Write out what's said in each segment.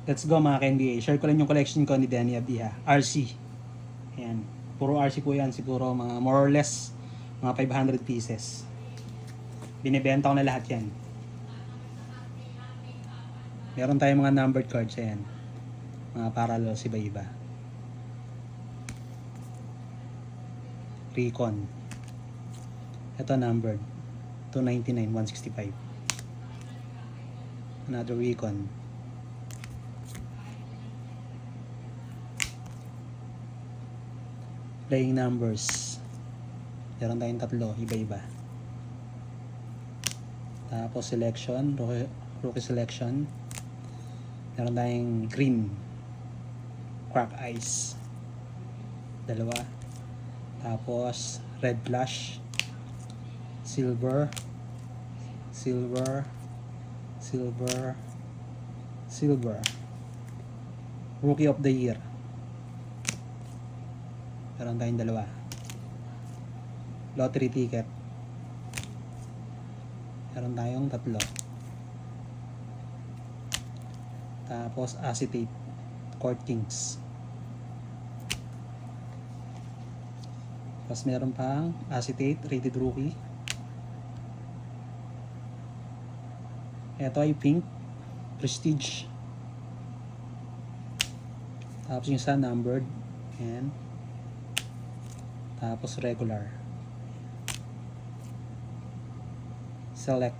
Let's go mga ka-NBA. Share ko lang yung collection ko ni Danny Abdiha. RC. Ayan. Puro RC po yan. Siguro mga more or less mga 500 pieces. Binibenta ko na lahat yan. Meron tayong mga numbered cards. Ayan. Mga parallels iba-iba. Recon. Ito numbered. 299, 165. Another Recon. Playing numbers. Meron tayong tatlo, iba-iba. Tapos selection, rookie selection. Meron tayong green. Crack ice. Dalawa. Tapos red flash. Silver. Silver. Silver. Silver. Rookie of the year. Meron tayong dalawa. Lottery ticket. Meron tayong tatlo. Tapos acetate. Court Kings. Tapos meron pang acetate. Rated rookie. Ito ay pink. Prestige. Tapos yung isa numbered. And tapos regular. Select.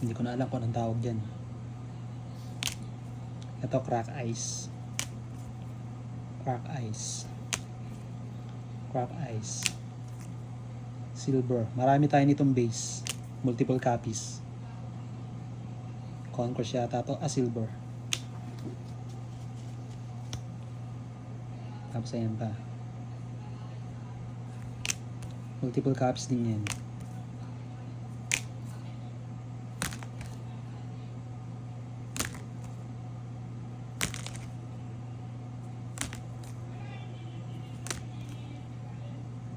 Hindi ko na alam kung anong tawag dyan. Ito crack ice. Crack ice. Crack ice. Silver. Marami tayo nitong base. Multiple copies. Concourse yata to. Silver. Tapos ayan pa. Multiple copies din yan.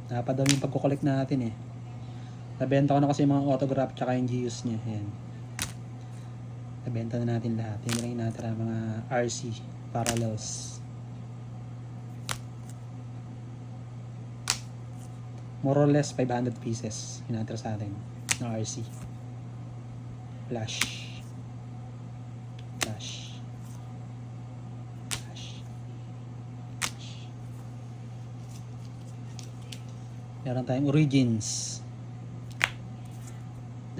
Napadami yung pagkukolekt natin eh. Nabenta ko na kasi yung mga autograph tsaka yung GUs niya. Ayan. Nabenta na natin lahat. Yan lang yung natira mga RC parallels. More or less 500 pieces yung natira sa atin na RC. Flash. Flash. Flash. Meron tayong Origins.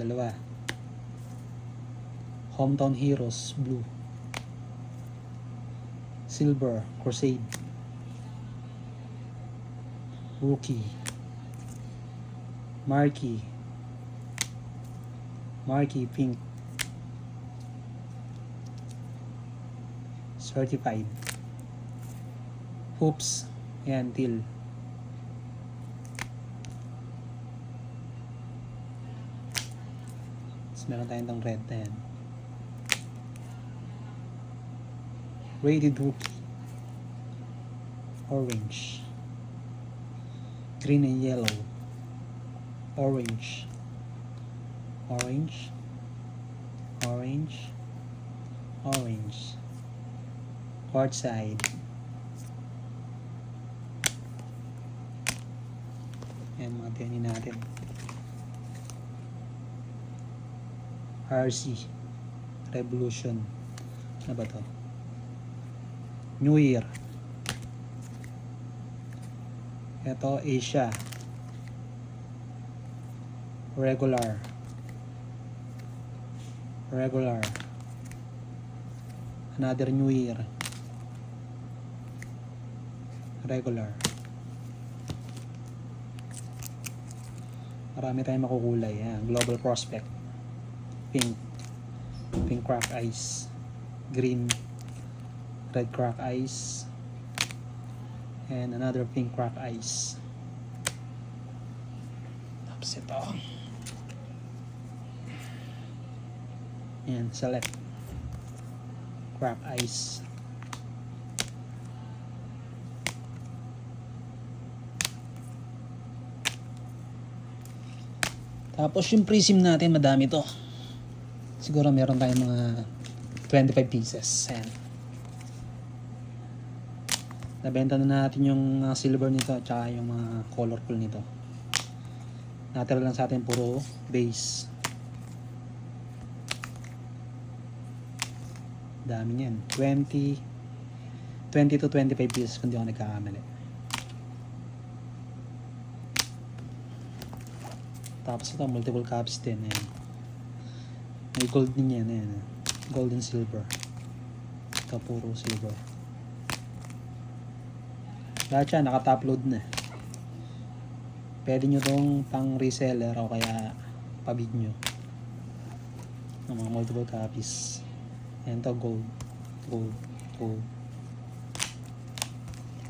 Dalawa. Hometown Heroes Blue. Silver Crusade. Rookie. Marquee. Marquee Pink. Certified. Hoops. Ayan, teal. Meron tayong itong red na yan. Rated rookie. Orange. Green and yellow. Orange. Orange. Orange. Orange. Court side. Yan mga tiyanin natin. RC Revolution. Ano ba to? New Year. Ito Asia. Regular. Regular. Another New Year. Regular. Marami tayong makukulay. Yan. Global Prospect. Pink. Pink crack ice. Green. Red crack ice. And another pink crack ice. Tapos ito. And select. Crack ice. Tapos yung prism natin, madami to. Siguro meron tayong mga 25 pieces. Ayan. Nabenta na natin yung silver nito at saka yung mga colorful nito. Natira lang sa atin puro base. Dami niyan. 20 to 25 pieces kung di ako nagkakamali. Tapos ito, multiple cups din. Ayan. May gold din yan. Ayan. Gold and silver. Ito puro silver. Lahat yan, naka-top load na. Pwede nyo itong pang reseller o kaya pabid nyo. Ng mga multiple copies. Ayan to, gold. Gold. Gold.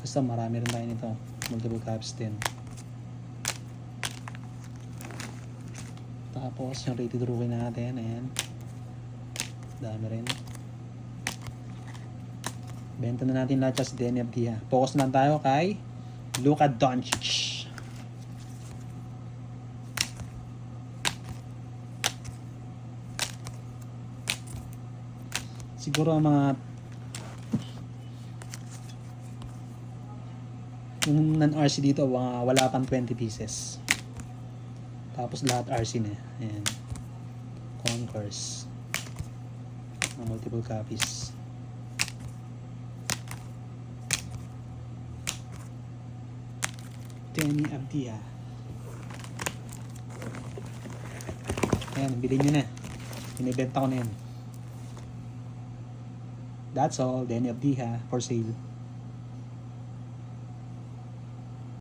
Basta marami rin tayo nito. Multiple copies din. Tapos yung rated rookie natin. Ayan. Dami rin. Benta na natin lahat sa Denny Abdiha. Focus na tayo kay Luka Doncic. Siguro ang mga yung non-RC dito wala pang 20 pieces. Tapos lahat RC na. Ayan. Concourse. Multiple copies. Denny Abdiha. Ayan, bilhin nyo na. Binibenta ko na yan. That's all. Denny Abdiha for sale.